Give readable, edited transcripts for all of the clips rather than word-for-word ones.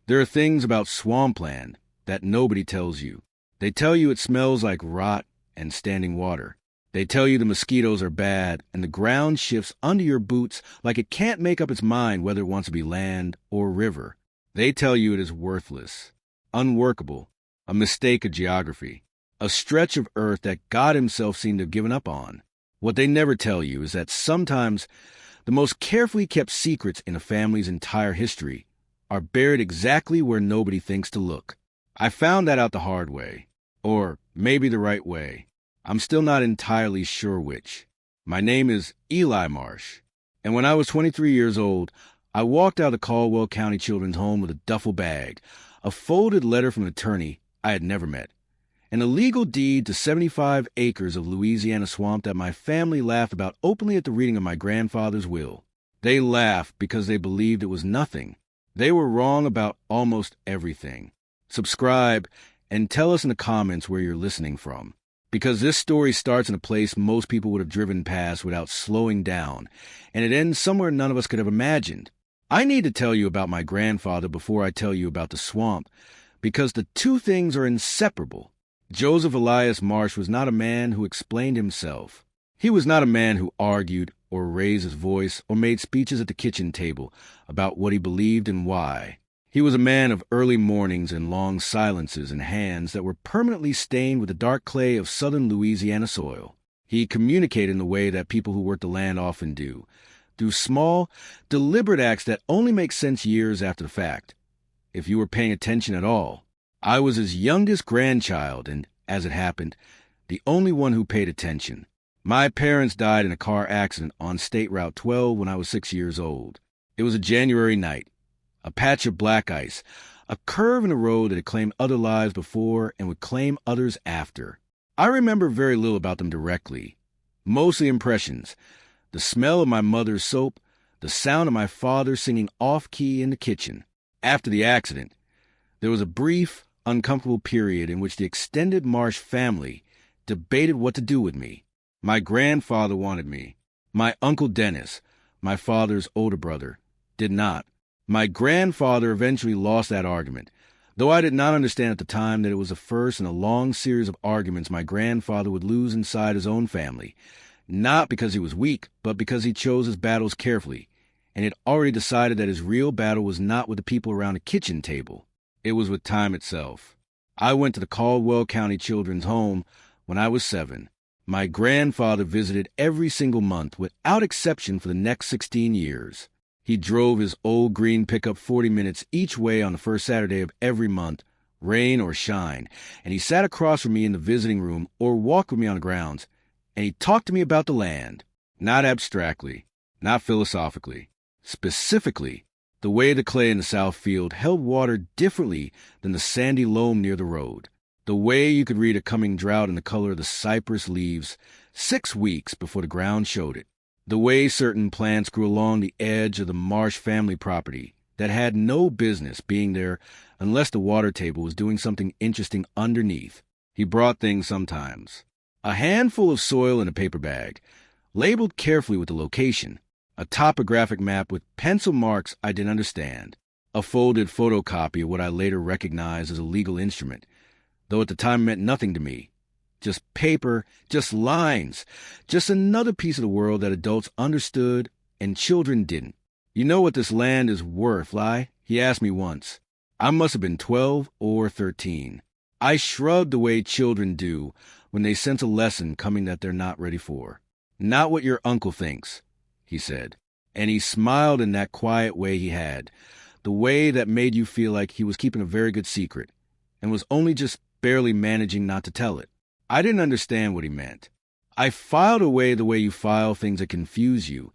There are things about swampland that nobody tells you. They tell you it smells like rot and standing water. They tell you the mosquitoes are bad and the ground shifts under your boots like it can't make up its mind whether it wants to be land or river. They tell you it is worthless, unworkable, a mistake of geography, a stretch of earth that God himself seemed to have given up on. What they never tell you is that sometimes the most carefully kept secrets in a family's entire history are buried exactly where nobody thinks to look. I found that out the hard way, or maybe the right way. I'm still not entirely sure which. My name is Eli Marsh, and when I was 23 years old, I walked out of Caldwell County Children's Home with a duffel bag, a folded letter from an attorney I had never met, and a legal deed to 75 acres of Louisiana swamp that my family laughed about openly at the reading of my grandfather's will. They laughed because they believed it was nothing. They were wrong about almost everything. Subscribe and tell us in the comments where you're listening from, because this story starts in a place most people would have driven past without slowing down, and it ends somewhere none of us could have imagined. I need to tell you about my grandfather before I tell you about the swamp, because the two things are inseparable. Joseph Elias Marsh was not a man who explained himself. He was not a man who argued or raised his voice or made speeches at the kitchen table about what he believed and why. He was a man of early mornings and long silences and hands that were permanently stained with the dark clay of southern Louisiana soil. He communicated in the way that people who work the land often do, through small, deliberate acts that only make sense years after the fact, if you were paying attention at all. I was his youngest grandchild and, as it happened, the only one who paid attention. My parents died in a car accident on State Route 12 when I was 6 years old. It was a January night, a patch of black ice, a curve in a road that had claimed other lives before and would claim others after. I remember very little about them directly, mostly impressions, the smell of my mother's soap, the sound of my father singing off-key in the kitchen. After the accident, there was a brief, uncomfortable period in which the extended Marsh family debated what to do with me. My grandfather wanted me. My Uncle Dennis, my father's older brother, did not. My grandfather eventually lost that argument, though I did not understand at the time that it was the first in a long series of arguments my grandfather would lose inside his own family, not because he was weak, but because he chose his battles carefully, and had already decided that his real battle was not with the people around the kitchen table. It was with time itself. I went to the Caldwell County Children's Home when I was 7. My grandfather visited every single month, without exception, for the next 16 years. He drove his old green pickup 40 minutes each way on the first Saturday of every month, rain or shine, and he sat across from me in the visiting room or walked with me on the grounds, and he talked to me about the land, not abstractly, not philosophically, specifically. The way the clay in the south field held water differently than the sandy loam near the road. The way you could read a coming drought in the color of the cypress leaves 6 weeks before the ground showed it. The way certain plants grew along the edge of the Marsh family property that had no business being there unless the water table was doing something interesting underneath. He brought things sometimes. A handful of soil in a paper bag, labeled carefully with the location. A topographic map with pencil marks I didn't understand. A folded photocopy of what I later recognized as a legal instrument, though at the time it meant nothing to me. Just paper, just lines, just another piece of the world that adults understood and children didn't. You know what this land is worth, Li? He asked me once. I must have been 12 or 13. I shrugged the way children do when they sense a lesson coming that they're not ready for. Not what your uncle thinks, he said, and he smiled in that quiet way he had, the way that made you feel like he was keeping a very good secret, and was only just barely managing not to tell it. I didn't understand what he meant. I filed away the way you file things that confuse you,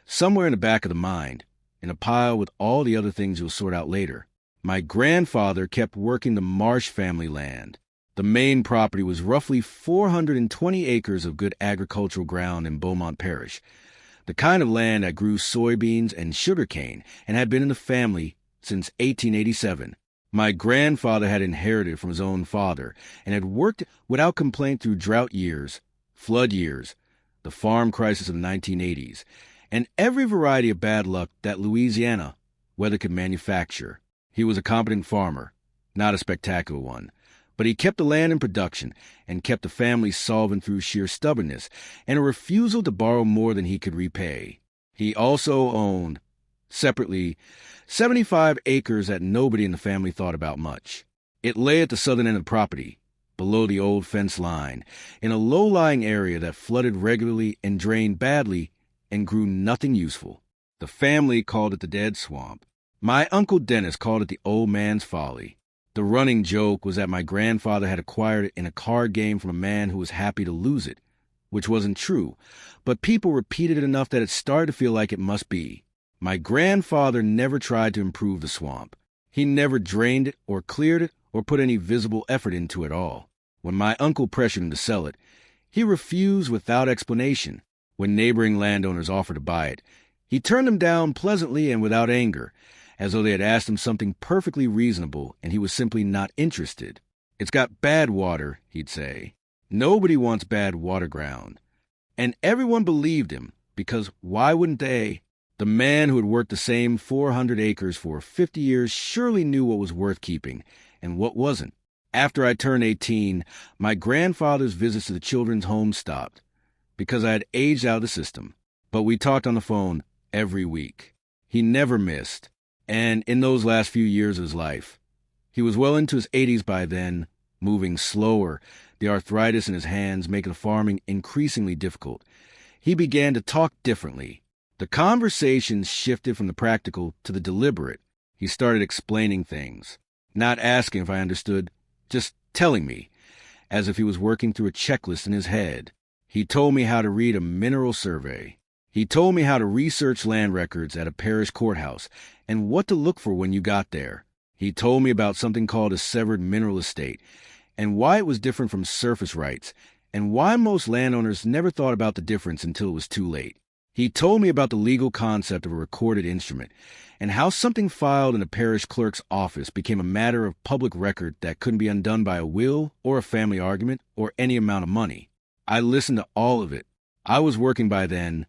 somewhere in the back of the mind, in a pile with all the other things you'll sort out later. My grandfather kept working the Marsh family land. The main property was roughly 420 acres of good agricultural ground in Beaumont Parish, the kind of land that grew soybeans and sugarcane and had been in the family since 1887. My grandfather had inherited from his own father and had worked without complaint through drought years, flood years, the farm crisis of the 1980s, and every variety of bad luck that Louisiana weather could manufacture. He was a competent farmer, not a spectacular one, but he kept the land in production and kept the family solvent through sheer stubbornness and a refusal to borrow more than he could repay. He also owned, separately, 75 acres that nobody in the family thought about much. It lay at the southern end of the property, below the old fence line, in a low-lying area that flooded regularly and drained badly and grew nothing useful. The family called it the Dead Swamp. My Uncle Dennis called it the Old Man's Folly. The running joke was that my grandfather had acquired it in a card game from a man who was happy to lose it, which wasn't true, but people repeated it enough that it started to feel like it must be. My grandfather never tried to improve the swamp. He never drained it or cleared it or put any visible effort into it at all. When my uncle pressured him to sell it, he refused without explanation. When neighboring landowners offered to buy it, he turned them down pleasantly and without anger, as though they had asked him something perfectly reasonable and he was simply not interested. "It's got bad water," he'd say. "Nobody wants bad water ground." And everyone believed him, because why wouldn't they? The man who had worked the same 400 acres for 50 years surely knew what was worth keeping and what wasn't. After I turned 18, my grandfather's visits to the children's home stopped, because I had aged out of the system. But we talked on the phone every week. He never missed. And in those last few years of his life, he was well into his 80s by then, moving slower, the arthritis in his hands making farming increasingly difficult. He began to talk differently. The conversations shifted from the practical to the deliberate. He started explaining things, not asking if I understood, just telling me, as if he was working through a checklist in his head. He told me how to read a mineral survey. He told me how to research land records at a parish courthouse and what to look for when you got there. He told me about something called a severed mineral estate and why it was different from surface rights and why most landowners never thought about the difference until it was too late. He told me about the legal concept of a recorded instrument and how something filed in a parish clerk's office became a matter of public record that couldn't be undone by a will or a family argument or any amount of money. I listened to all of it. I was working by then,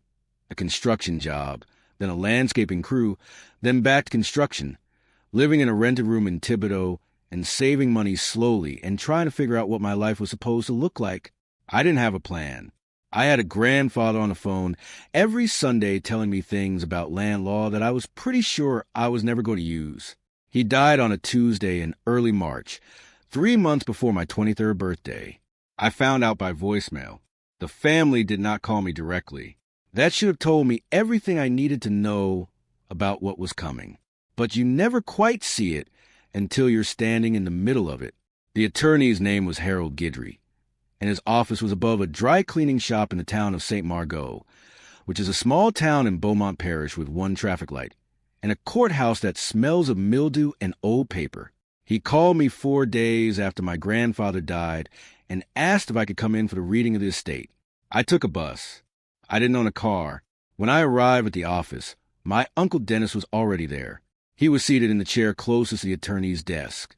a construction job, then a landscaping crew, then back to construction, living in a rented room in Thibodeau and saving money slowly and trying to figure out what my life was supposed to look like. I didn't have a plan. I had a grandfather on the phone every Sunday telling me things about land law that I was pretty sure I was never going to use. He died on a Tuesday in early March, 3 months before my 23rd birthday. I found out by voicemail. The family did not call me directly. That should have told me everything I needed to know about what was coming. But you never quite see it until you're standing in the middle of it. The attorney's name was Harold Guidry, and his office was above a dry cleaning shop in the town of St. Margot, which is a small town in Beaumont Parish with one traffic light, and a courthouse that smells of mildew and old paper. He called me 4 days after my grandfather died and asked if I could come in for the reading of the estate. I took a bus. I didn't own a car. When I arrived at the office, my Uncle Dennis was already there. He was seated in the chair closest to the attorney's desk,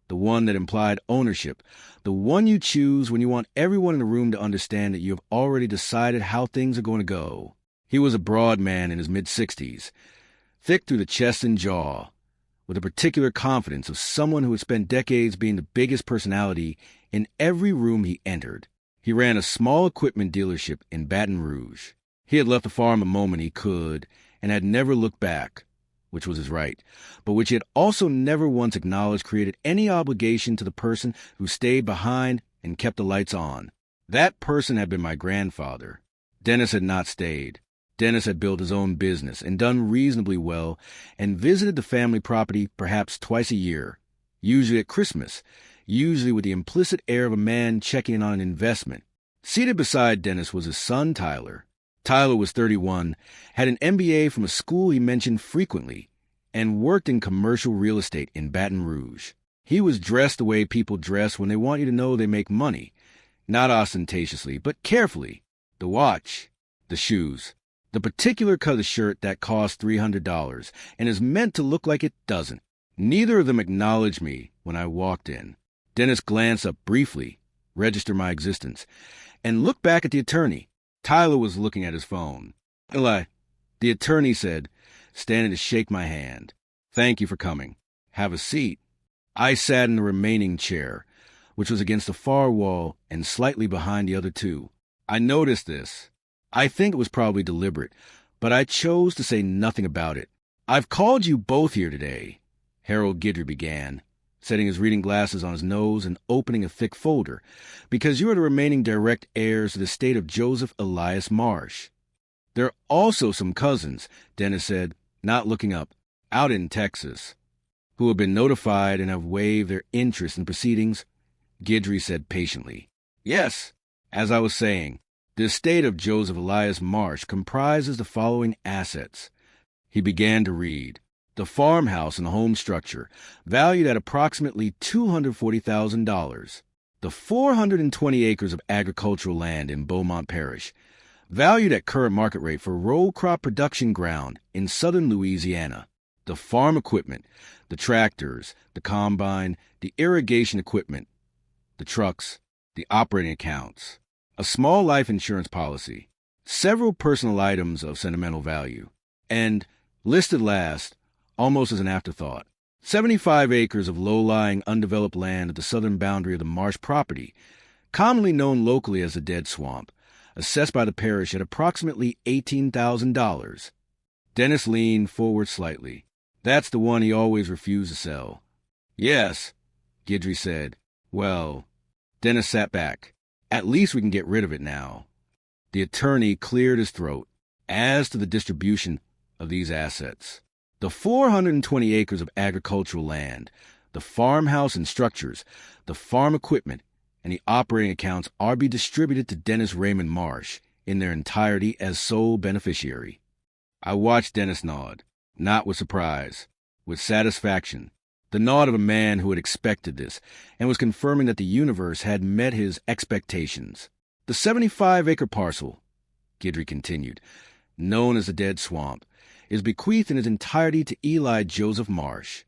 the one that implied ownership, the one you choose when you want everyone in the room to understand that you have already decided how things are going to go. He was a broad man in his mid-60s, thick through the chest and jaw, with a particular confidence of someone who had spent decades being the biggest personality in every room he entered. He ran a small equipment dealership in Baton Rouge. He had left the farm the moment he could and had never looked back, which was his right, but which he had also never once acknowledged created any obligation to the person who stayed behind and kept the lights on. That person had been my grandfather. Dennis had not stayed. Dennis had built his own business and done reasonably well and visited the family property perhaps twice a year, usually at Christmas, usually with the implicit air of a man checking in on an investment. Seated beside Dennis was his son, Tyler. Tyler was 31, had an MBA from a school he mentioned frequently, and worked in commercial real estate in Baton Rouge. He was dressed the way people dress when they want you to know they make money, not ostentatiously, but carefully. The watch, the shoes, the particular cut of shirt that cost $300 and is meant to look like it doesn't. Neither of them acknowledged me when I walked in. Dennis glanced up briefly, registered my existence, and looked back at the attorney. Tyler was looking at his phone. "Eli," the attorney said, standing to shake my hand. "Thank you for coming." Have a seat. I sat in the remaining chair, which was against the far wall and slightly behind the other two. I noticed this. I think it was probably deliberate, but I chose to say nothing about it. I've called you both here today, Harold Guidry began, setting his reading glasses on his nose and opening a thick folder, because you are the remaining direct heirs to the estate of Joseph Elias Marsh. There are also some cousins, Dennis said, not looking up, out in Texas, who have been notified and have waived their interest in proceedings. Guidry said patiently, Yes, as I was saying, the estate of Joseph Elias Marsh comprises the following assets. He began to read. The farmhouse and the home structure, valued at approximately $240,000. The 420 acres of agricultural land in Beaumont Parish, valued at current market rate for row crop production ground in southern Louisiana. The farm equipment, the tractors, the combine, the irrigation equipment, the trucks, the operating accounts, a small life insurance policy, several personal items of sentimental value, and, listed last, almost as an afterthought, 75 acres of low-lying, undeveloped land at the southern boundary of the Marsh property, commonly known locally as the Dead Swamp, assessed by the parish at approximately $18,000. Dennis leaned forward slightly. That's the one he always refused to sell. Yes, Guidry said. Well, Dennis sat back. At least we can get rid of it now. The attorney cleared his throat. As to the distribution of these assets, the 420 acres of agricultural land, the farmhouse and structures, the farm equipment, and the operating accounts are to be distributed to Dennis Raymond Marsh in their entirety as sole beneficiary. I watched Dennis nod, not with surprise, with satisfaction, the nod of a man who had expected this and was confirming that the universe had met his expectations. The 75-acre parcel, Guidry continued, known as the Dead Swamp, is bequeathed in its entirety to Eli Joseph Marsh.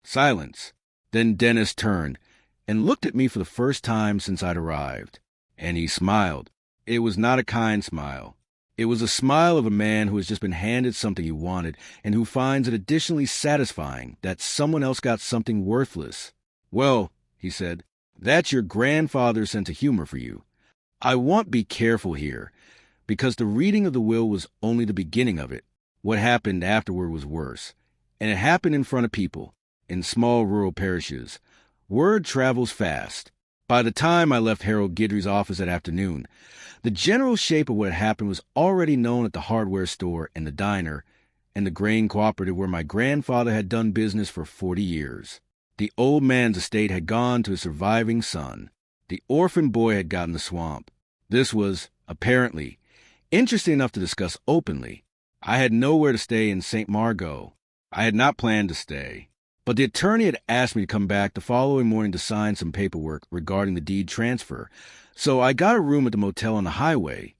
Silence. Then Dennis turned and looked at me for the first time since I'd arrived. And he smiled. It was not a kind smile. It was a smile of a man who has just been handed something he wanted and who finds it additionally satisfying that someone else got something worthless. Well, he said, that's your grandfather's sense of humor for you. I want to be careful here, because the reading of the will was only the beginning of it. What happened afterward was worse, and it happened in front of people, in small rural parishes. Word travels fast. By the time I left Harold Guidry's office that afternoon, the general shape of what had happened was already known at the hardware store and the diner and the grain cooperative where my grandfather had done business for 40 years. The old man's estate had gone to his surviving son. The orphan boy had gotten the swamp. This was, apparently, interesting enough to discuss openly. I had nowhere to stay in St. Margot. I had not planned to stay. But the attorney had asked me to come back the following morning to sign some paperwork regarding the deed transfer, so I got a room at the motel on the highway,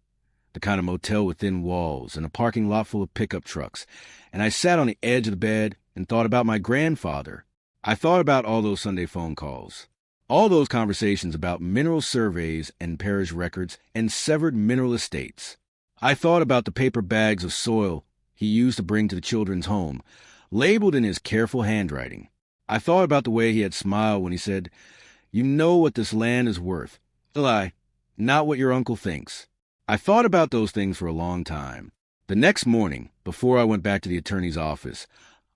the kind of motel with thin walls and a parking lot full of pickup trucks, and I sat on the edge of the bed and thought about my grandfather. I thought about all those Sunday phone calls, all those conversations about mineral surveys and parish records and severed mineral estates. I thought about the paper bags of soil he used to bring to the children's home, labeled in his careful handwriting. I thought about the way he had smiled when he said, "You know what this land is worth, Eli, not what your uncle thinks." I thought about those things for a long time. The next morning, before I went back to the attorney's office,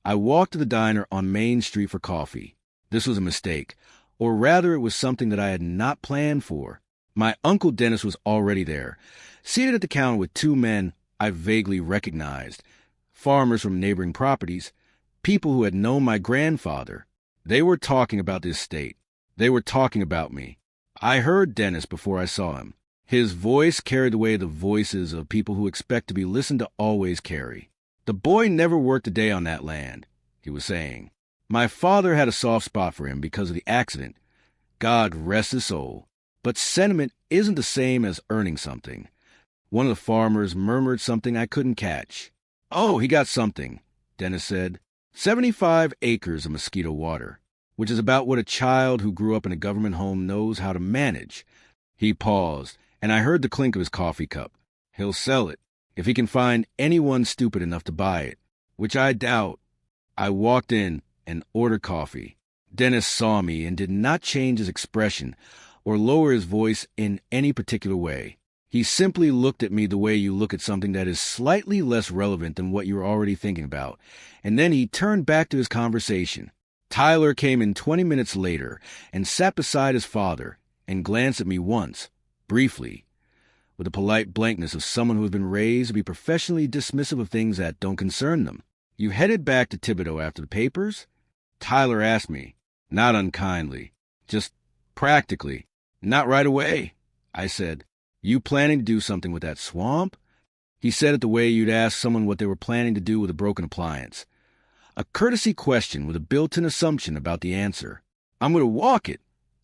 I walked to the diner on Main Street for coffee. This was a mistake, or rather it was something that I had not planned for. My Uncle Dennis was already there, seated at the counter with two men I vaguely recognized, farmers from neighboring properties, people who had known my grandfather. They were talking about this estate. They were talking about me. I heard Dennis before I saw him. His voice carried away the voices of people who expect to be listened to always carry. The boy never worked a day on that land, he was saying. My father had a soft spot for him because of the accident. God rest his soul. But sentiment isn't the same as earning something. One of the farmers murmured something I couldn't catch. "Oh, he got something," Dennis said. 75 acres of mosquito water, which is about what a child who grew up in a government home knows how to manage. He paused, and I heard the clink of his coffee cup. He'll sell it, if he can find anyone stupid enough to buy it, which I doubt. I walked in, and order coffee. Dennis saw me and did not change his expression or lower his voice in any particular way. He simply looked at me the way you look at something that is slightly less relevant than what you're already thinking about, and then he turned back to his conversation. Tyler came in 20 minutes later and sat beside his father and glanced at me once, briefly, with the polite blankness of someone who has been raised to be professionally dismissive of things that don't concern them. "You headed back to Thibodeau after the papers?" Tyler asked me, not unkindly, just practically. "Not right away," I said. "You planning to do something with that swamp?" He said it the way you'd ask someone what they were planning to do with a broken appliance. A courtesy question with a built-in assumption about the answer. "I'm going to walk it,"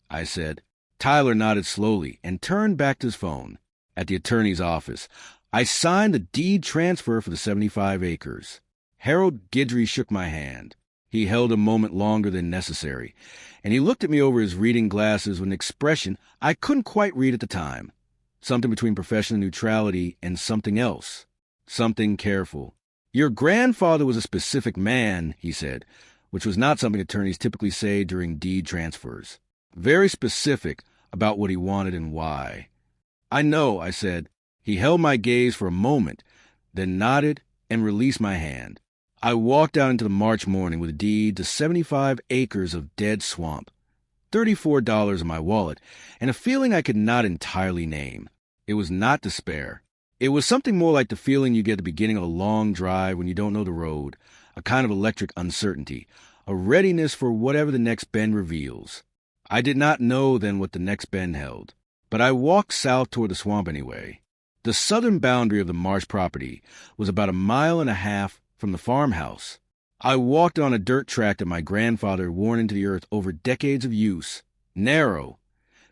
I said. Tyler nodded slowly and turned back to his phone. At the attorney's office, I signed the deed transfer for the 75 acres. Harold Guidry shook my hand. He held a moment longer than necessary, and he looked at me over his reading glasses with an expression I couldn't quite read at the time. Something between professional neutrality and something else. Something careful. "Your grandfather was a specific man," he said, which was not something attorneys typically say during deed transfers. Very specific about what he wanted and why. "I know," I said. He held my gaze for a moment, then nodded and released my hand. I walked out into the March morning with a deed to 75 acres of dead swamp, $34 in my wallet, and a feeling I could not entirely name. It was not despair. It was something more like the feeling you get at the beginning of a long drive when you don't know the road, a kind of electric uncertainty, a readiness for whatever the next bend reveals. I did not know then what the next bend held, but I walked south toward the swamp anyway. The southern boundary of the Marsh property was about 1.5 miles from the farmhouse. I walked on a dirt track that my grandfather had worn into the earth over decades of use, narrow,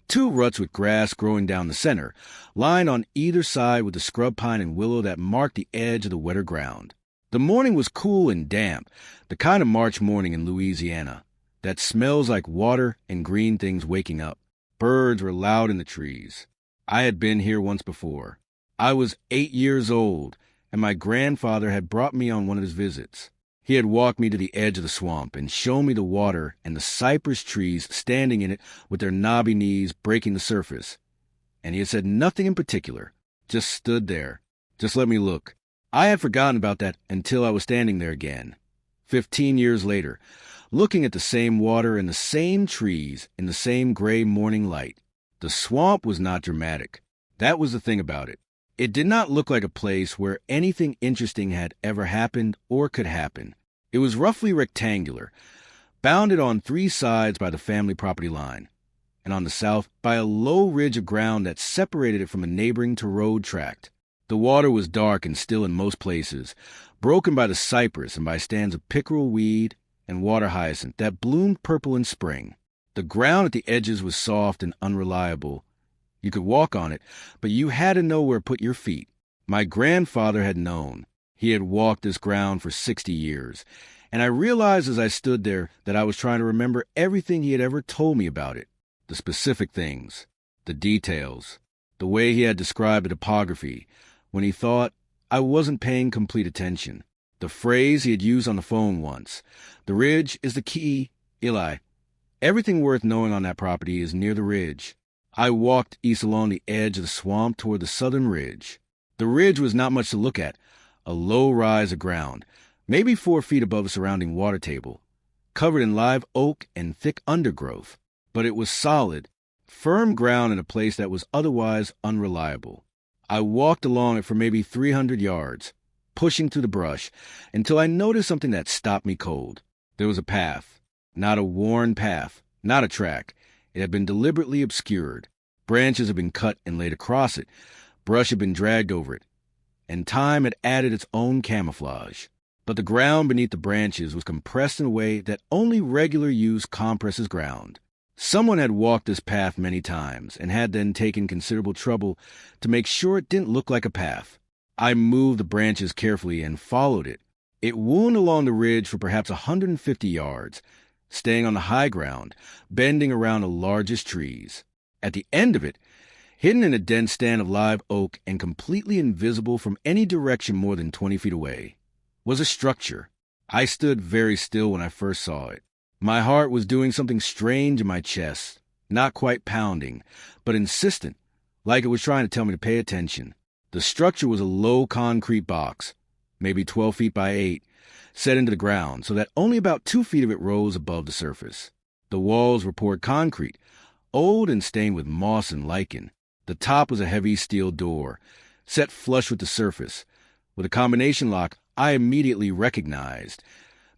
2 ruts with grass growing down the center, lined on either side with the scrub pine and willow that marked the edge of the wetter ground. The morning was cool and damp, the kind of March morning in Louisiana that smells like water and green things waking up. Birds were loud in the trees. I had been here once before. I was 8 years old, and my grandfather had brought me on one of his visits. He had walked me to the edge of the swamp and shown me the water and the cypress trees standing in it with their knobby knees breaking the surface. And he had said nothing in particular, just stood there, just let me look. I had forgotten about that until I was standing there again, 15 years later, looking at the same water and the same trees in the same gray morning light. The swamp was not dramatic. That was the thing about it. It did not look like a place where anything interesting had ever happened or could happen. It was roughly rectangular, bounded on 3 sides by the family property line, and on the south by a low ridge of ground that separated it from a neighboring to-road tract. The water was dark and still in most places, broken by the cypress and by stands of pickerel weed and water hyacinth that bloomed purple in spring. The ground at the edges was soft and unreliable. You could walk on it, but you had to know where to put your feet. My grandfather had known. He had walked this ground for 60 years, and I realized as I stood there that I was trying to remember everything he had ever told me about it, the specific things, the details, the way he had described the topography when he thought I wasn't paying complete attention, the phrase he had used on the phone once, "The ridge is the key, Eli. Everything worth knowing on that property is near the ridge." I walked east along the edge of the swamp toward the southern ridge. The ridge was not much to look at, a low rise of ground, maybe 4 feet above the surrounding water table, covered in live oak and thick undergrowth. But it was solid, firm ground in a place that was otherwise unreliable. I walked along it for maybe 300 yards, pushing through the brush, until I noticed something that stopped me cold. There was a path, not a worn path, not a track. It had been deliberately obscured. Branches had been cut and laid across it. Brush had been dragged over it. And time had added its own camouflage. But the ground beneath the branches was compressed in a way that only regular use compresses ground. Someone had walked this path many times and had then taken considerable trouble to make sure it didn't look like a path. I moved the branches carefully and followed it. It wound along the ridge for perhaps 150 yards, staying on the high ground, bending around the largest trees. At the end of it, hidden in a dense stand of live oak and completely invisible from any direction more than 20 feet away, was a structure. I stood very still when I first saw it. My heart was doing something strange in my chest, not quite pounding, but insistent, like it was trying to tell me to pay attention. The structure was a low concrete box, maybe 12 feet by 8, set into the ground so that only about 2 feet of it rose above the surface. The walls were poured concrete, old and stained with moss and lichen. The top was a heavy steel door, set flush with the surface, with a combination lock I immediately recognized.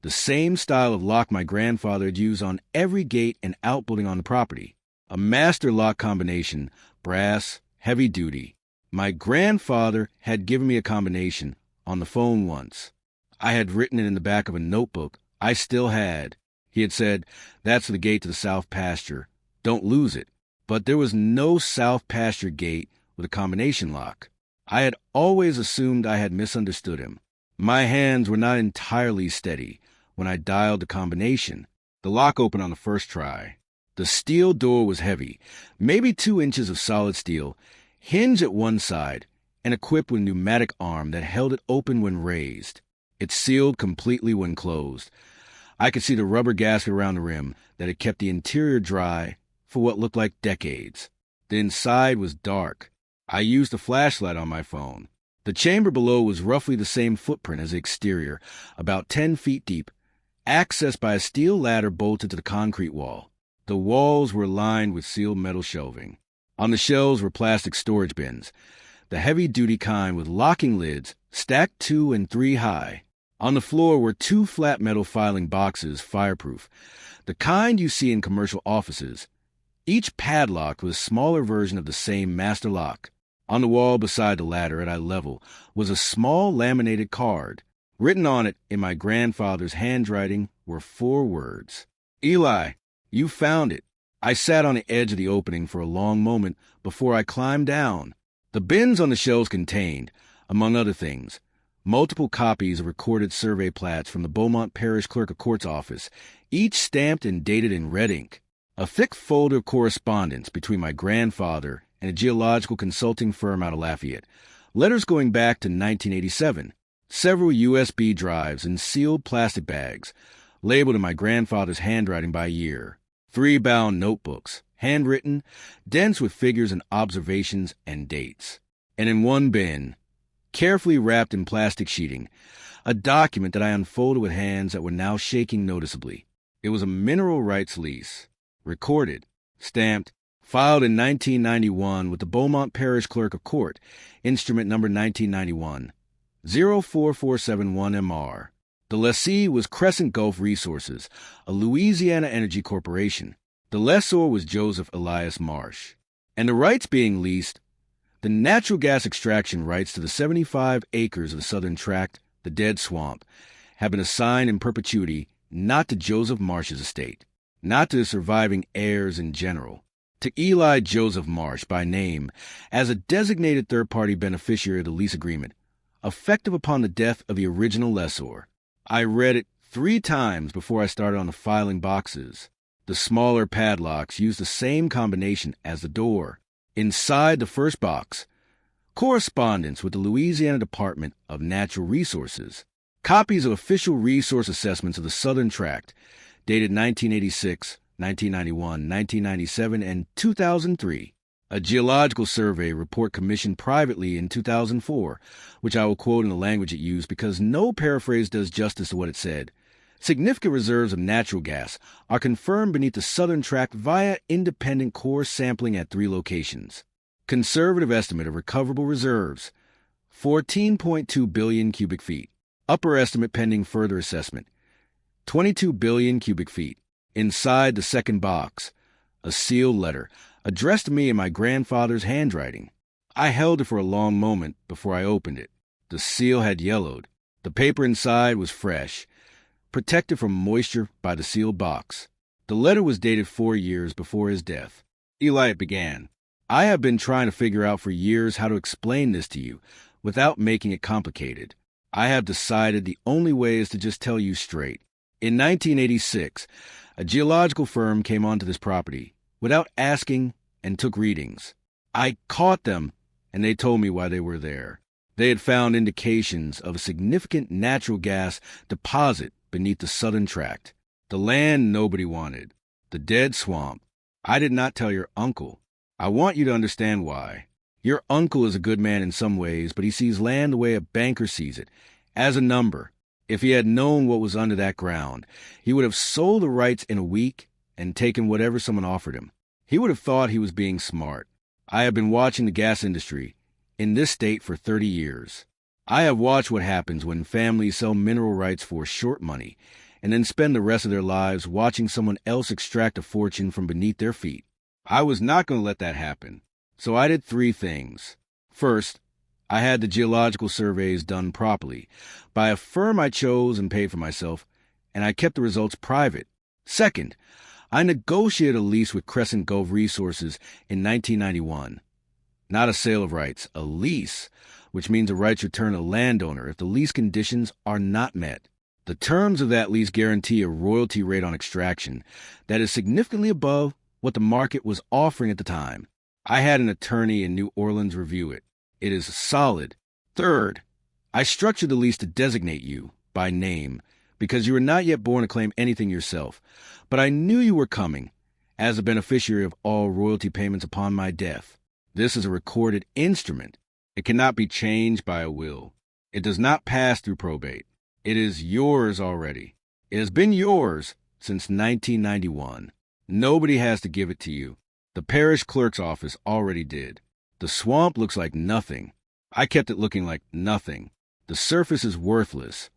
The same style of lock my grandfather had used on every gate and outbuilding on the property. A master lock combination, brass, heavy duty. My grandfather had given me a combination on the phone once. I had written it in the back of a notebook I still had. He had said, "That's the gate to the south pasture. Don't lose it." But there was no south pasture gate with a combination lock. I had always assumed I had misunderstood him. My hands were not entirely steady when I dialed the combination. The lock opened on the first try. The steel door was heavy, maybe 2 inches of solid steel, hinged at one side, and equipped with a pneumatic arm that held it open when raised. It sealed completely when closed. I could see the rubber gasket around the rim that had kept the interior dry for what looked like decades. The inside was dark. I used a flashlight on my phone. The chamber below was roughly the same footprint as the exterior, about 10 feet deep, accessed by a steel ladder bolted to the concrete wall. The walls were lined with sealed metal shelving. On the shelves were plastic storage bins, the heavy-duty kind with locking lids, stacked 2 and 3 high. On the floor were 2 flat metal filing boxes, fireproof, the kind you see in commercial offices, each padlocked with a smaller version of the same master lock. On the wall beside the ladder at eye level was a small laminated card. Written on it in my grandfather's handwriting were 4 words. "Eli, you found it." I sat on the edge of the opening for a long moment before I climbed down. The bins on the shelves contained, among other things, multiple copies of recorded survey plats from the Beaumont Parish Clerk of Court's office, each stamped and dated in red ink. A thick folder of correspondence between my grandfather and a geological consulting firm out of Lafayette, letters going back to 1987, several USB drives in sealed plastic bags, labeled in my grandfather's handwriting by year, 3 bound notebooks, handwritten, dense with figures and observations and dates. And in one bin, carefully wrapped in plastic sheeting, a document that I unfolded with hands that were now shaking noticeably. It was a mineral rights lease, recorded, stamped, filed in 1991 with the Beaumont Parish Clerk of Court, instrument number 1991, 04471MR. The lessee was Crescent Gulf Resources, a Louisiana energy corporation. The lessor was Joseph Elias Marsh. And the rights being leased, the natural gas extraction rights to the 75 acres of the southern tract, the Dead Swamp, have been assigned in perpetuity not to Joseph Marsh's estate, not to the surviving heirs in general, to Eli Joseph Marsh by name as a designated third-party beneficiary of the lease agreement, effective upon the death of the original lessor. I read it 3 times before I started on the filing boxes. The smaller padlocks used the same combination as the door. Inside the first box, correspondence with the Louisiana Department of Natural Resources, copies of official resource assessments of the Southern Tract, dated 1986, 1991, 1997, and 2003. A geological survey report commissioned privately in 2004, which I will quote in the language it used because no paraphrase does justice to what it said. Significant reserves of natural gas are confirmed beneath the Southern Tract via independent core sampling at 3 locations. Conservative estimate of recoverable reserves, 14.2 billion cubic feet. Upper estimate pending further assessment, 22 billion cubic feet. Inside the second box, a sealed letter, addressed to me in my grandfather's handwriting. I held it for a long moment before I opened it. The seal had yellowed. The paper inside was fresh, protected from moisture by the sealed box. The letter was dated 4 years before his death. Eli, it began. I have been trying to figure out for years how to explain this to you without making it complicated. I have decided the only way is to just tell you straight. In 1986, a geological firm came onto this property without asking and took readings. I caught them, and they told me why they were there. They had found indications of a significant natural gas deposit beneath the southern tract. The land nobody wanted. The dead swamp. I did not tell your uncle. I want you to understand why. Your uncle is a good man in some ways, but he sees land the way a banker sees it, as a number. If he had known what was under that ground, he would have sold the rights in a week and taken whatever someone offered him. He would have thought he was being smart. I have been watching the gas industry in this state for 30 years. I have watched what happens when families sell mineral rights for short money and then spend the rest of their lives watching someone else extract a fortune from beneath their feet. I was not going to let that happen. So I did 3 things. First, I had the geological surveys done properly by a firm I chose and paid for myself, and I kept the results private. Second, I negotiated a lease with Crescent Gulf Resources in 1991. Not a sale of rights, a lease, which means the rights return to the landowner if the lease conditions are not met. The terms of that lease guarantee a royalty rate on extraction that is significantly above what the market was offering at the time. I had an attorney in New Orleans review it. It is solid. Third, I structured the lease to designate you by name because you were not yet born to claim anything yourself, but I knew you were coming as a beneficiary of all royalty payments upon my death. This is a recorded instrument. It cannot be changed by a will. It does not pass through probate. It is yours already. It has been yours since 1991. Nobody has to give it to you. The parish clerk's office already did. The swamp looks like nothing. I kept it looking like nothing. The surface is worthless.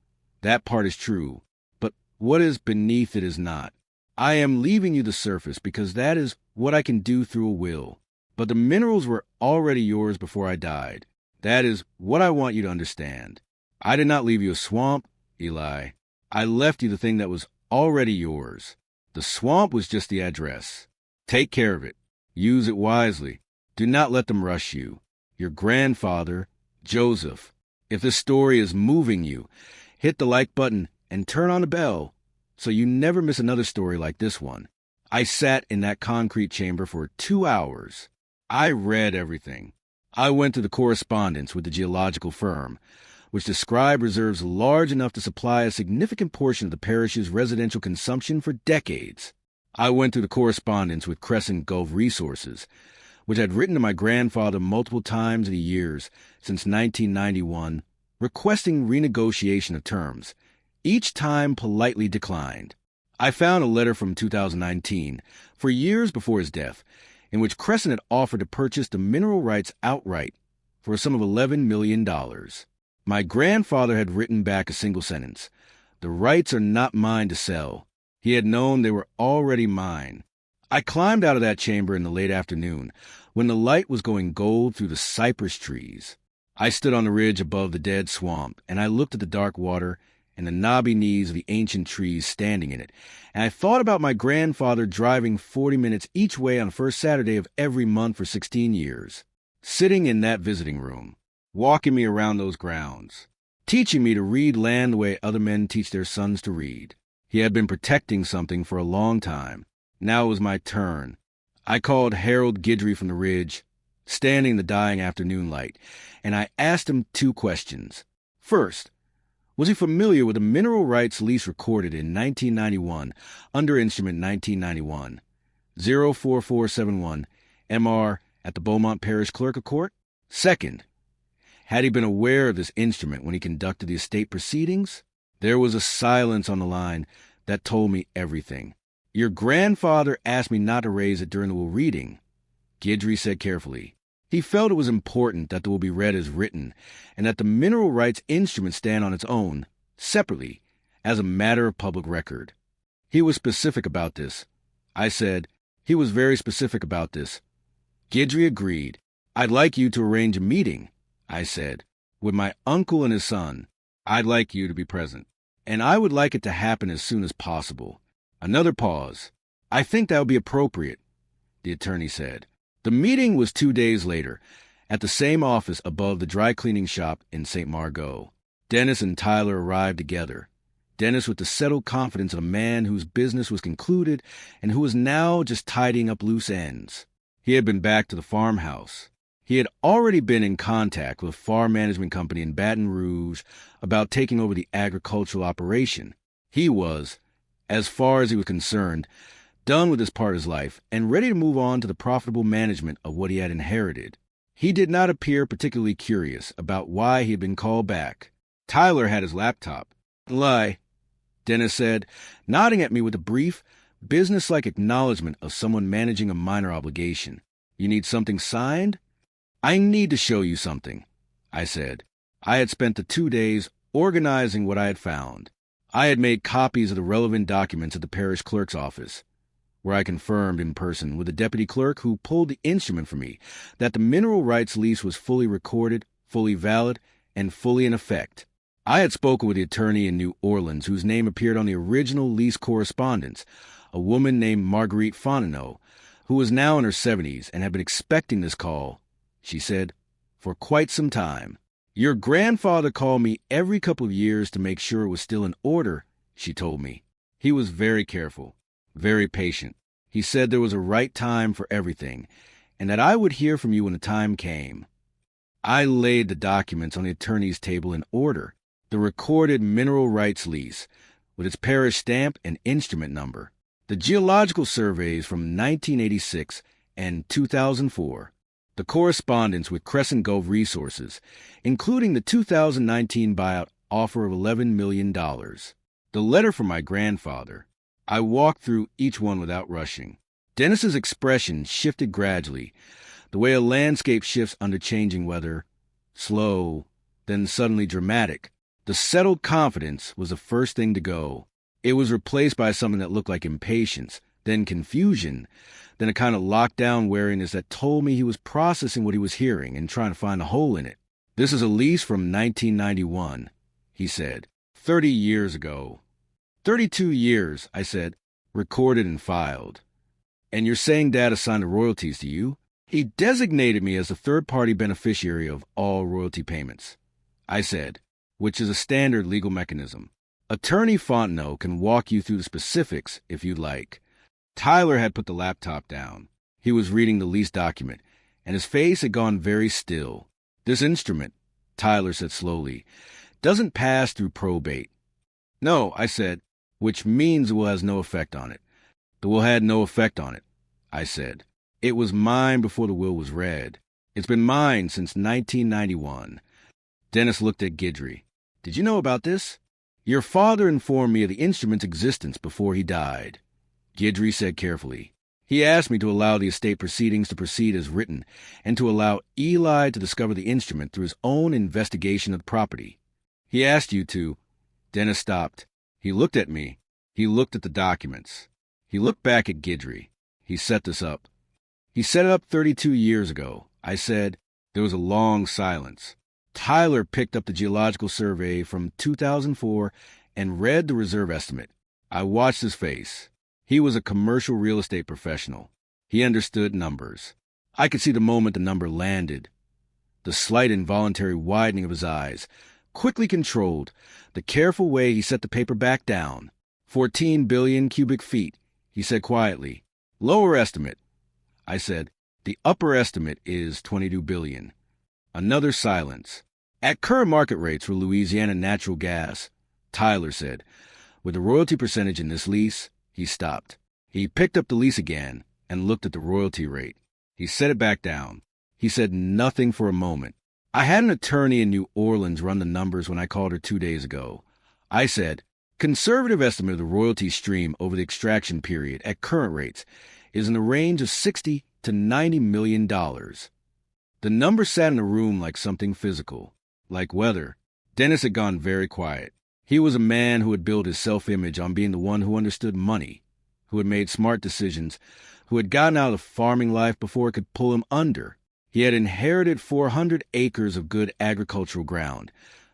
That part is true. But what is beneath it is not. I am leaving you the surface because that is what I can do through a will. But the minerals were already yours before I died. That is what I want you to understand. I did not leave you a swamp, Eli. I left you the thing that was already yours. The swamp was just the address. Take care of it. Use it wisely. Do not let them rush you. Your grandfather, Joseph. If this story is moving you, hit the like button and turn on the bell so you never miss another story like this one. I sat in that concrete chamber for 2 hours. I read everything. I went through the correspondence with the geological firm, which described reserves large enough to supply a significant portion of the parish's residential consumption for decades. I went through the correspondence with Crescent Gulf Resources, which had written to my grandfather multiple times in the years since 1991, requesting renegotiation of terms, each time politely declined. I found a letter from 2019, for years before his death, in which Crescent had offered to purchase the mineral rights outright for a sum of $11 million. My grandfather had written back a single sentence. The rights are not mine to sell. He had known they were already mine. I climbed out of that chamber in the late afternoon, when the light was going gold through the cypress trees. I stood on the ridge above the dead swamp, and I looked at the dark water and the knobby knees of the ancient trees standing in it, and I thought about my grandfather driving 40 minutes each way on the first Saturday of every month for 16 years, sitting in that visiting room, walking me around those grounds, teaching me to read land the way other men teach their sons to read. He had been protecting something for a long time. Now it was my turn. I called Harold Guidry from the ridge, standing in the dying afternoon light, and I asked him 2 questions. First, was he familiar with the mineral rights lease recorded in 1991 under instrument 1991, 04471, MR at the Beaumont Parish Clerk of Court? Second, had he been aware of this instrument when he conducted the estate proceedings? There was a silence on the line that told me everything. Your grandfather asked me not to raise it during the will reading, Guidry said carefully. He felt it was important that the will be read as written, and that the mineral rights instrument stand on its own, separately, as a matter of public record. He was specific about this. I said, he was very specific about this. Guidry agreed. I'd like you to arrange a meeting, I said, with my uncle and his son. I'd like you to be present, and I would like it to happen as soon as possible. Another pause. I think that would be appropriate, the attorney said. The meeting was 2 days later, at the same office above the dry cleaning shop in St. Margot. Dennis and Tyler arrived together. Dennis with the settled confidence of a man whose business was concluded and who was now just tidying up loose ends. He had been back to the farmhouse. He had already been in contact with a farm management company in Baton Rouge about taking over the agricultural operation. He was, as far as he was concerned, done with this part of his life and ready to move on to the profitable management of what he had inherited. He did not appear particularly curious about why he had been called back. Tyler had his laptop. "Lie," Dennis said, nodding at me with a brief, businesslike acknowledgement of someone managing a minor obligation. "You need something signed?" "I need to show you something," I said. I had spent the 2 days organizing what I had found. I had made copies of the relevant documents at the parish clerk's office, where I confirmed in person with the deputy clerk who pulled the instrument for me that the mineral rights lease was fully recorded, fully valid, and fully in effect. I had spoken with the attorney in New Orleans whose name appeared on the original lease correspondence, a woman named Marguerite Fontenot, who was now in her 70s and had been expecting this call, she said, for quite some time. "Your grandfather called me every couple of years to make sure it was still in order," she told me. "He was very careful, very patient. He said there was a right time for everything, and that I would hear from you when the time came." I laid the documents on the attorney's table in order. The recorded mineral rights lease, with its parish stamp and instrument number. The geological surveys from 1986 and 2004. The correspondence with Crescent Gulf Resources, including the 2019 buyout offer of $11 million. The letter from my grandfather. I walked through each one without rushing. Dennis's expression shifted gradually, the way a landscape shifts under changing weather, slow, then suddenly dramatic. The settled confidence was the first thing to go. It was replaced by something that looked like impatience, then confusion, then a kind of lockdown wariness that told me he was processing what he was hearing and trying to find a hole in it. "This is a lease from 1991, he said. 30 years ago. 32 years, I said, recorded and filed. "And you're saying Dad assigned the royalties to you?" "He designated me as the third-party beneficiary of all royalty payments," I said, which is a standard legal mechanism. Attorney Fontenot can walk you through the specifics if you'd like. Tyler had put the laptop down. He was reading the lease document, and his face had gone very still. "This instrument," Tyler said slowly, "doesn't pass through probate." "No," I said, "which means the will has no effect on it." "The will had no effect on it," I said. "It was mine before the will was read. It's been mine since 1991. Dennis looked at Guidry. "Did you know about this?" "Your father informed me of the instrument's existence before he died," Guidry said carefully. "He asked me to allow the estate proceedings to proceed as written and to allow Eli to discover the instrument through his own investigation of the property. He asked you to—" Dennis stopped. He looked at me. He looked at the documents. He looked back at Guidry. "He set this up." "He set it up 32 years ago," I said. There was a long silence. Tyler picked up the geological survey from 2004 and read the reserve estimate. I watched his face. He was a commercial real estate professional. He understood numbers. I could see the moment the number landed. The slight involuntary widening of his eyes, quickly controlled, the careful way he set the paper back down. 14 billion cubic feet, he said quietly. "Lower estimate," I said. "The upper estimate is 22 billion. Another silence. "At current market rates for Louisiana natural gas," Tyler said, "with the royalty percentage in this lease," he stopped. He picked up the lease again and looked at the royalty rate. He set it back down. He said nothing for a moment. I had an attorney in New Orleans run the numbers when I called her 2 days ago. I said, "Conservative estimate of the royalty stream over the extraction period at current rates is in the range of $60 to $90 million. The number sat in the room like something physical, like weather. Dennis had gone very quiet. He was a man who had built his self-image on being the one who understood money, who had made smart decisions, who had gotten out of farming life before it could pull him under. He had inherited 400 acres of good agricultural ground,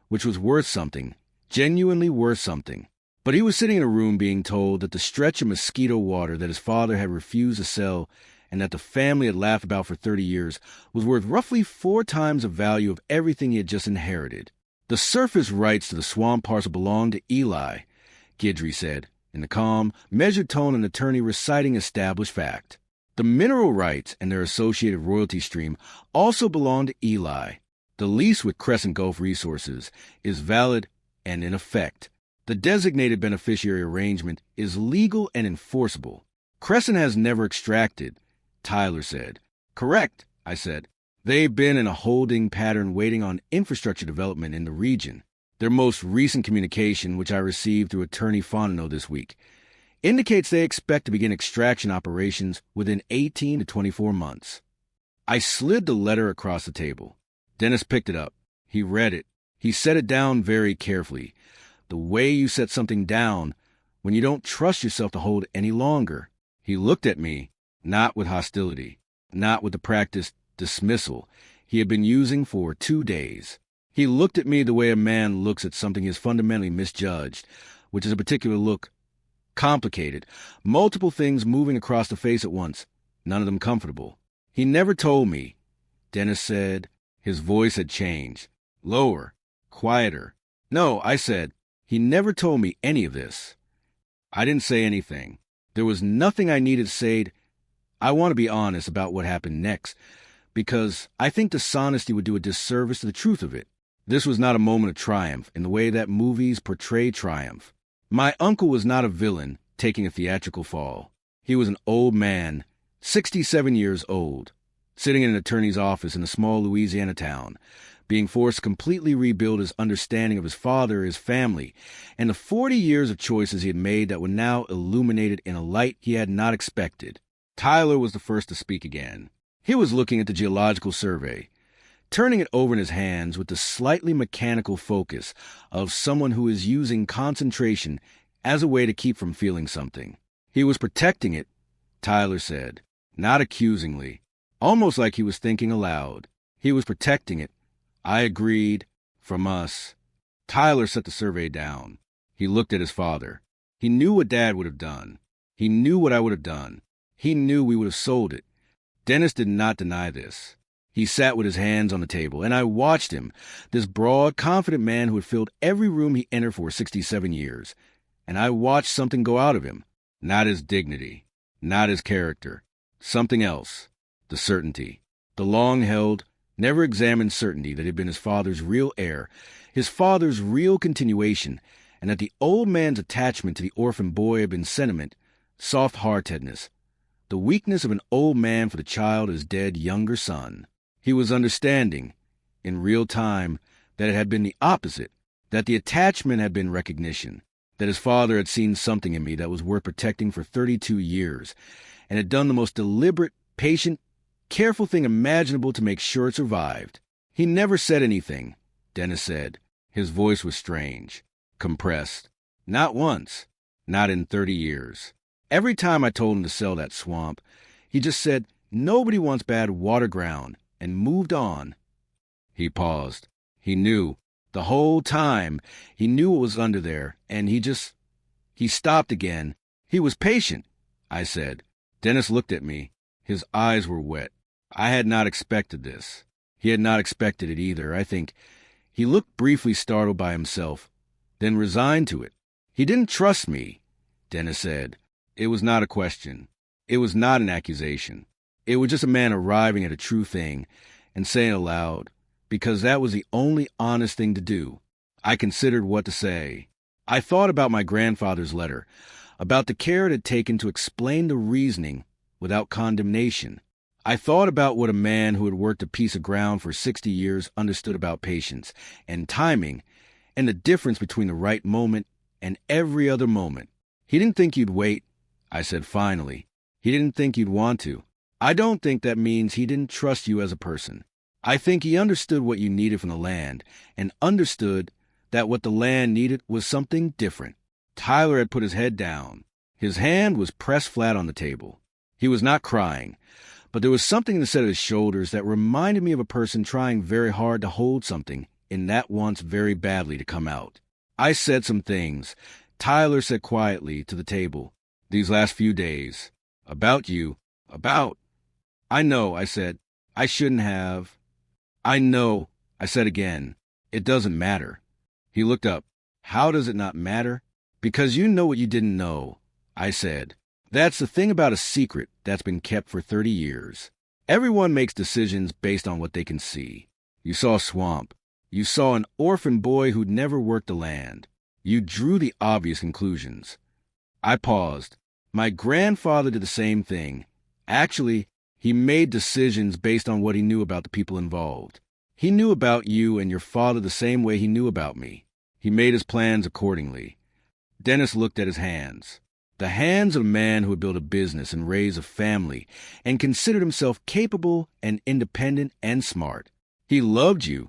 which was worth something, genuinely worth something. But he was sitting in a room being told that the stretch of mosquito water that his father had refused to sell and that the family had laughed about for 30 years was worth roughly 4 times the value of everything he had just inherited. "The surface rights to the swamp parcel belonged to Eli," Guidry said, in the calm, measured tone of an attorney reciting established fact. "The mineral rights and their associated royalty stream also belong to Eli. The lease with Crescent Gulf Resources is valid and in effect. The designated beneficiary arrangement is legal and enforceable. Crescent has never extracted, Tyler said. Correct, I said. They've been in a holding pattern waiting on infrastructure development in the region. Their most recent communication, which I received through Attorney Fontenot this week, indicates they expect to begin extraction operations within 18 to 24 months. I slid the letter across the table. Dennis picked it up. He read it. He set it down very carefully. The way you set something down when you don't trust yourself to hold it any longer. He looked at me, not with hostility, not with the practiced dismissal he had been using for 2 days. He looked at me the way a man looks at something he has fundamentally misjudged, which is a particular look. Complicated, multiple things moving across the face at once, none of them comfortable. He never told me, Dennis said. His voice had changed. Lower, quieter. No, I said, he never told me any of this. I didn't say anything. There was nothing I needed to say. I want to be honest about what happened next, because I think dishonesty would do a disservice to the truth of it. This was not a moment of triumph in the way that movies portray triumph. My uncle was not a villain taking a theatrical fall. He was an old man, 67 years old, sitting in an attorney's office in a small Louisiana town, being forced to completely rebuild his understanding of his father, his family, and the 40 years of choices he had made that were now illuminated in a light he had not expected. Tyler was the first to speak again. He was looking at the geological survey, turning it over in his hands with the slightly mechanical focus of someone who is using concentration as a way to keep from feeling something. He was protecting it, Tyler said, not accusingly, almost like he was thinking aloud. He was protecting it, I agreed, from us. Tyler set the survey down. He looked at his father. He knew what Dad would have done. He knew what I would have done. He knew we would have sold it. Dennis did not deny this. He sat with his hands on the table, and I watched him, this broad, confident man who had filled every room he entered for 67 years. And I watched something go out of him. Not his dignity, not his character. Something else. The certainty. The long-held, never-examined certainty that he had been his father's real heir, his father's real continuation, and that the old man's attachment to the orphan boy had been sentiment, soft-heartedness, the weakness of an old man for the child of his dead younger son. He was understanding, in real time, that it had been the opposite, that the attachment had been recognition, that his father had seen something in me that was worth protecting for 32 years, and had done the most deliberate, patient, careful thing imaginable to make sure it survived. He never said anything, Dennis said. His voice was strange, compressed. Not once, not in 30 years. Every time I told him to sell that swamp, he just said, nobody wants bad water ground, and moved on. He paused. He knew. The whole time, he knew what was under there, and he stopped again. He was patient, I said. Dennis looked at me. His eyes were wet. I had not expected this. He had not expected it either, I think. He looked briefly startled by himself, then resigned to it. He didn't trust me, Dennis said. It was not a question. It was not an accusation. It was just a man arriving at a true thing and saying it aloud, because that was the only honest thing to do. I considered what to say. I thought about my grandfather's letter, about the care it had taken to explain the reasoning without condemnation. I thought about what a man who had worked a piece of ground for 60 years understood about patience and timing and the difference between the right moment and every other moment. He didn't think you'd wait, I said finally. He didn't think you'd want to. I don't think that means he didn't trust you as a person. I think he understood what you needed from the land and understood that what the land needed was something different. Tyler had put his head down. His hand was pressed flat on the table. He was not crying, but there was something in the set of his shoulders that reminded me of a person trying very hard to hold something in that wants very badly to come out. I said some things, Tyler said quietly to the table, these last few days. About you. I know, I said. I shouldn't have. I know, I said again. It doesn't matter. He looked up. How does it not matter? Because you know what you didn't know, I said. That's the thing about a secret that's been kept for 30 years. Everyone makes decisions based on what they can see. You saw a swamp. You saw an orphan boy who'd never worked the land. You drew the obvious conclusions. I paused. My grandfather did the same thing. Actually, he made decisions based on what he knew about the people involved. He knew about you and your father the same way he knew about me. He made his plans accordingly. Dennis looked at his hands. The hands of a man who had built a business and raised a family and considered himself capable and independent and smart. He loved you,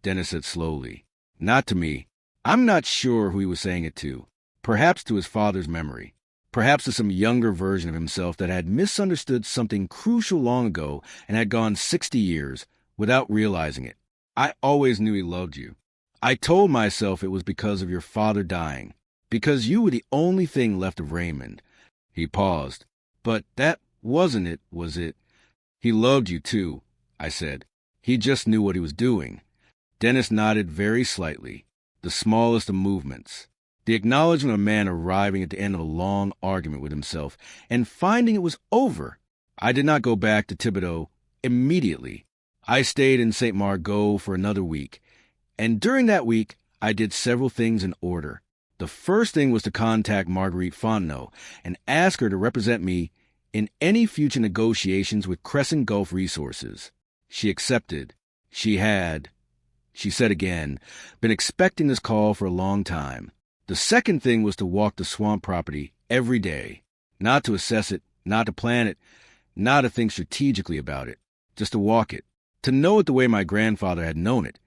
Dennis said slowly. Not to me. I'm not sure who he was saying it to. Perhaps to his father's memory. Perhaps to some younger version of himself that had misunderstood something crucial long ago and had gone 60 years without realizing it. I always knew he loved you. I told myself it was because of your father dying, because you were the only thing left of Raymond. He paused. But that wasn't it, was it? He loved you too, I said. He just knew what he was doing. Dennis nodded very slightly, the smallest of movements. The acknowledgement of a man arriving at the end of a long argument with himself and finding it was over. I did not go back to Thibodeau immediately. I stayed in St. Margot for another week, and during that week, I did several things in order. The first thing was to contact Marguerite Fontenot and ask her to represent me in any future negotiations with Crescent Gulf Resources. She accepted. She said again, been expecting this call for a long time. The second thing was to walk the swamp property every day, not to assess it, not to plan it, not to think strategically about it, just to walk it, to know it the way my grandfather had known it,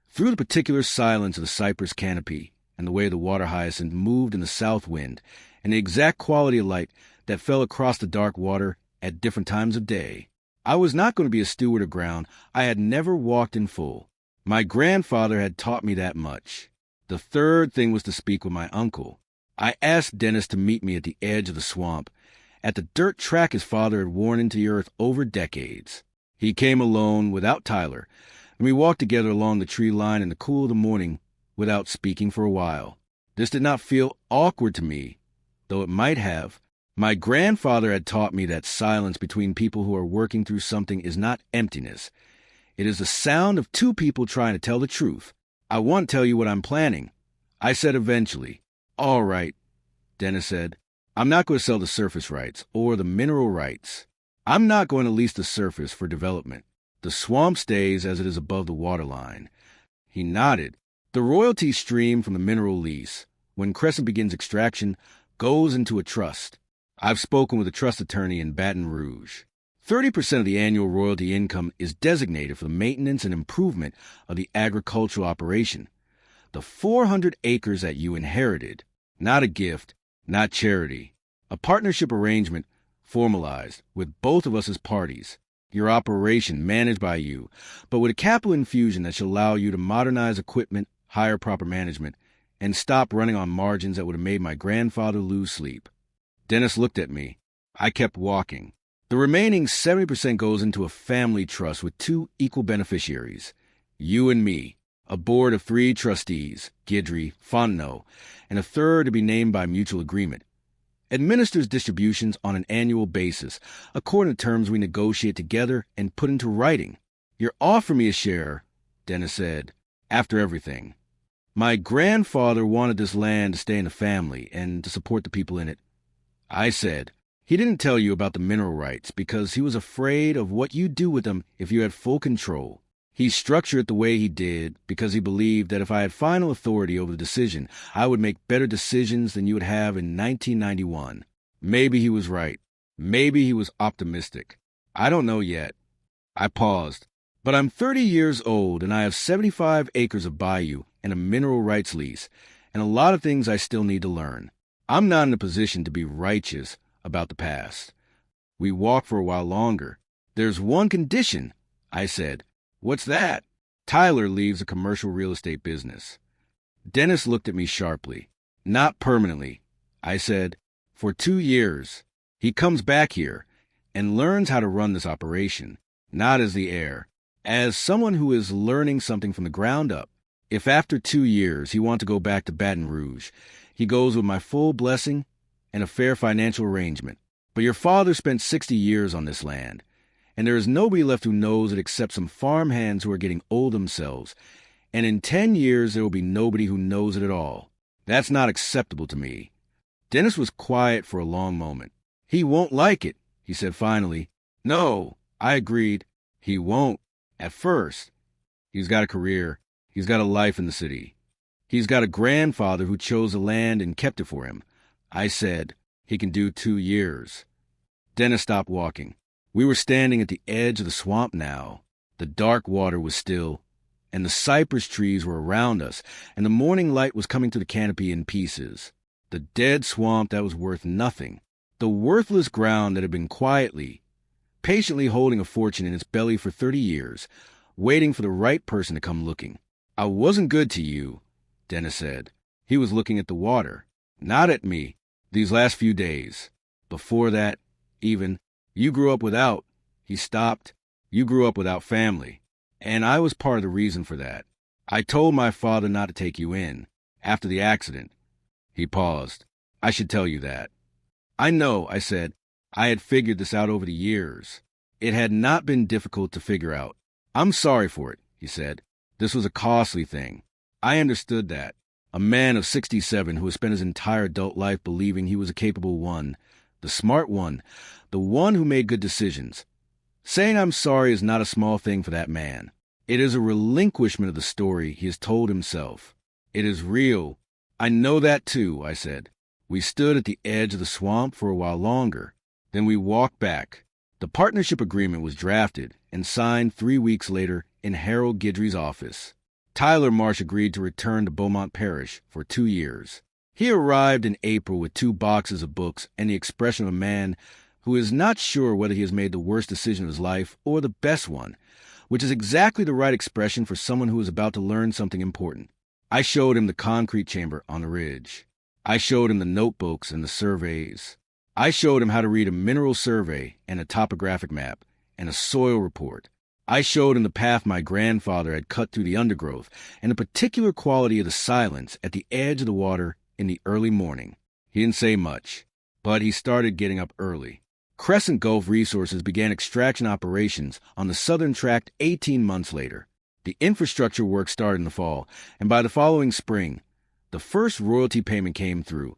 through the particular silence of the cypress canopy and the way the water hyacinth moved in the south wind and the exact quality of light that fell across the dark water at different times of day. I was not going to be a steward of ground I had never walked in full. My grandfather had taught me that much. The third thing was to speak with my uncle. I asked Dennis to meet me at the edge of the swamp, at the dirt track his father had worn into the earth over decades. He came alone, without Tyler, and we walked together along the tree line in the cool of the morning without speaking for a while. This did not feel awkward to me, though it might have. My grandfather had taught me that silence between people who are working through something is not emptiness. It is the sound of two people trying to tell the truth. I want to tell you what I'm planning, I said eventually. All right, Dennis said. I'm not going to sell the surface rights or the mineral rights. I'm not going to lease the surface for development. The swamp stays as it is above the waterline. He nodded. The royalty stream from the mineral lease, when Crescent begins extraction, goes into a trust. I've spoken with a trust attorney in Baton Rouge. 30% of the annual royalty income is designated for the maintenance and improvement of the agricultural operation. The 400 acres that you inherited, not a gift, not charity. A partnership arrangement formalized with both of us as parties. Your operation managed by you, but with a capital infusion that shall allow you to modernize equipment, hire proper management, and stop running on margins that would have made my grandfather lose sleep. Dennis looked at me. I kept walking. The remaining 70% goes into a family trust with 2 equal beneficiaries, you and me, a board of 3 trustees, Guidry, Fontenot, and a third to be named by mutual agreement. Administers distributions on an annual basis, according to terms we negotiate together and put into writing. You're offering me a share, Dennis said, after everything. My grandfather wanted this land to stay in the family and to support the people in it. I said, he didn't tell you about the mineral rights because he was afraid of what you'd do with them if you had full control. He structured it the way he did because he believed that if I had final authority over the decision, I would make better decisions than you would have in 1991. Maybe he was right. Maybe he was optimistic. I don't know yet. I paused. But I'm 30 years old and I have 75 acres of bayou and a mineral rights lease, and a lot of things I still need to learn. I'm not in a position to be righteous about the past. We walked for a while longer. There's one condition, I said. What's that? Tyler leaves the commercial real estate business. Dennis looked at me sharply. Not permanently, I said. For 2 years. He comes back here and learns how to run this operation, not as the heir, as someone who is learning something from the ground up. If after 2 years he wants to go back to Baton Rouge, he goes with my full blessing and a fair financial arrangement. But your father spent 60 years on this land, and there is nobody left who knows it except some farm hands who are getting old themselves, and in 10 years there will be nobody who knows it at all. That's not acceptable to me. Dennis was quiet for a long moment. He won't like it, he said finally. No, I agreed. He won't. At first. He's got a career. He's got a life in the city. He's got a grandfather who chose the land and kept it for him. I said, he can do 2 years. Dennis stopped walking. We were standing at the edge of the swamp now. The dark water was still, and the cypress trees were around us, and the morning light was coming to the canopy in pieces. The dead swamp that was worth nothing. The worthless ground that had been quietly, patiently holding a fortune in its belly for 30 years, waiting for the right person to come looking. I wasn't good to you, Dennis said. He was looking at the water, not at me, these last few days. Before that, even, you grew up without, he stopped, you grew up without family, and I was part of the reason for that. I told my father not to take you in, after the accident. He paused. I should tell you that. I know, I said. I had figured this out over the years. It had not been difficult to figure out. I'm sorry for it, he said. This was a costly thing. I understood that. A man of 67 who had spent his entire adult life believing he was a capable one, the smart one, the one who made good decisions. Saying I'm sorry is not a small thing for that man. It is a relinquishment of the story he has told himself. It is real. I know that too, I said. We stood at the edge of the swamp for a while longer. Then we walked back. The partnership agreement was drafted and signed 3 weeks later in Harold Guidry's office. Tyler Marsh agreed to return to Beaumont Parish for 2 years. He arrived in April with 2 boxes of books and the expression of a man who is not sure whether he has made the worst decision of his life or the best one, which is exactly the right expression for someone who is about to learn something important. I showed him the concrete chamber on the ridge. I showed him the notebooks and the surveys. I showed him how to read a mineral survey and a topographic map and a soil report. I showed him the path my grandfather had cut through the undergrowth and the particular quality of the silence at the edge of the water in the early morning. He didn't say much, but he started getting up early. Crescent Gulf Resources began extraction operations on the southern tract 18 months later. The infrastructure work started in the fall, and by the following spring, the first royalty payment came through,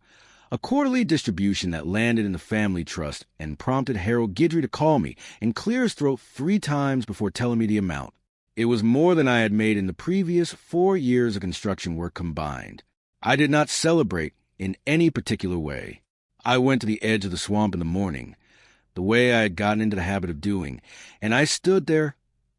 a quarterly distribution that landed in the family trust and prompted Harold Guidry to call me and clear his throat 3 times before telling me the amount. It was more than I had made in the previous 4 years of construction work combined. I did not celebrate in any particular way. I went to the edge of the swamp in the morning, the way I had gotten into the habit of doing, and I stood there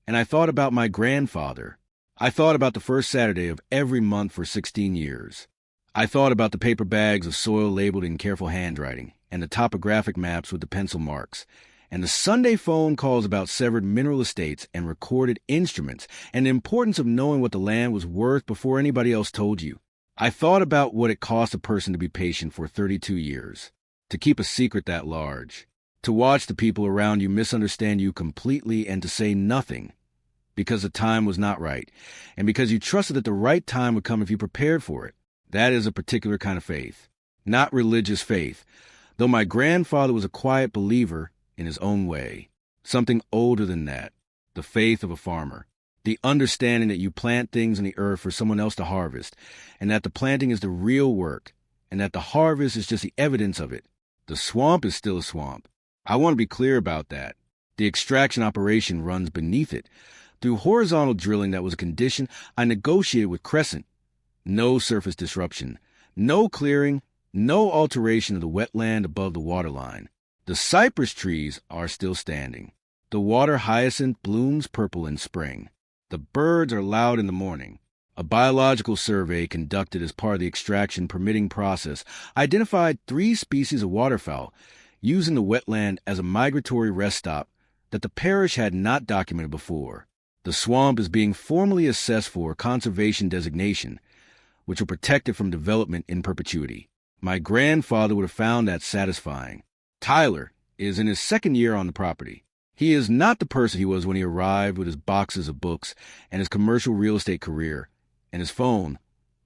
and I thought about my grandfather. I thought about the first Saturday of every month for 16 years. I thought about the paper bags of soil labeled in careful handwriting, and the topographic maps with the pencil marks, and the Sunday phone calls about severed mineral estates and recorded instruments, and the importance of knowing what the land was worth before anybody else told you. I thought about what it cost a person to be patient for 32 years, to keep a secret that large, to watch the people around you misunderstand you completely and to say nothing, because the time was not right, and because you trusted that the right time would come if you prepared for it. That is a particular kind of faith, not religious faith, though my grandfather was a quiet believer in his own way. Something older than that, the faith of a farmer, the understanding that you plant things in the earth for someone else to harvest, and that the planting is the real work, and that the harvest is just the evidence of it. The swamp is still a swamp. I want to be clear about that. The extraction operation runs beneath it. Through horizontal drilling that was a condition I negotiated with Crescent. No surface disruption, no clearing, no alteration of the wetland above the waterline. The cypress trees are still standing. The water hyacinth blooms purple in spring. The birds are loud in the morning. A biological survey conducted as part of the extraction permitting process identified 3 species of waterfowl, using the wetland as a migratory rest stop that the parish had not documented before. The swamp is being formally assessed for conservation designation, which will protect it from development in perpetuity. My grandfather would have found that satisfying. Tyler is in his 2nd year on the property. He is not the person he was when he arrived with his boxes of books and his commercial real estate career and his phone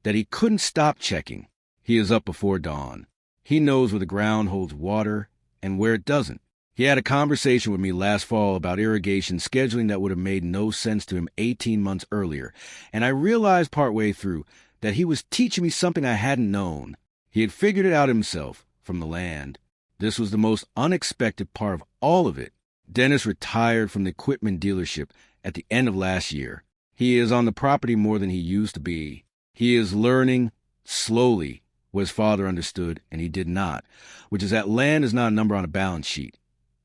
that he couldn't stop checking. He is up before dawn. He knows where the ground holds water and where it doesn't. He had a conversation with me last fall about irrigation scheduling that would have made no sense to him 18 months earlier, and I realized partway through that he was teaching me something I hadn't known. He had figured it out himself from the land. This was the most unexpected part of all of it. Dennis retired from the equipment dealership at the end of last year. He is on the property more than he used to be. He is learning slowly what his father understood and he did not, which is that land is not a number on a balance sheet.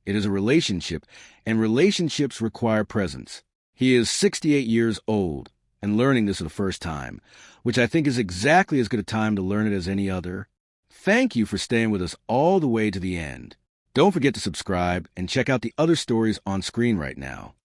It is a relationship, and relationships require presence. He is 68 years old and learning this for the first time, which I think is exactly as good a time to learn it as any other. Thank you for staying with us all the way to the end. Don't forget to subscribe and check out the other stories on screen right now.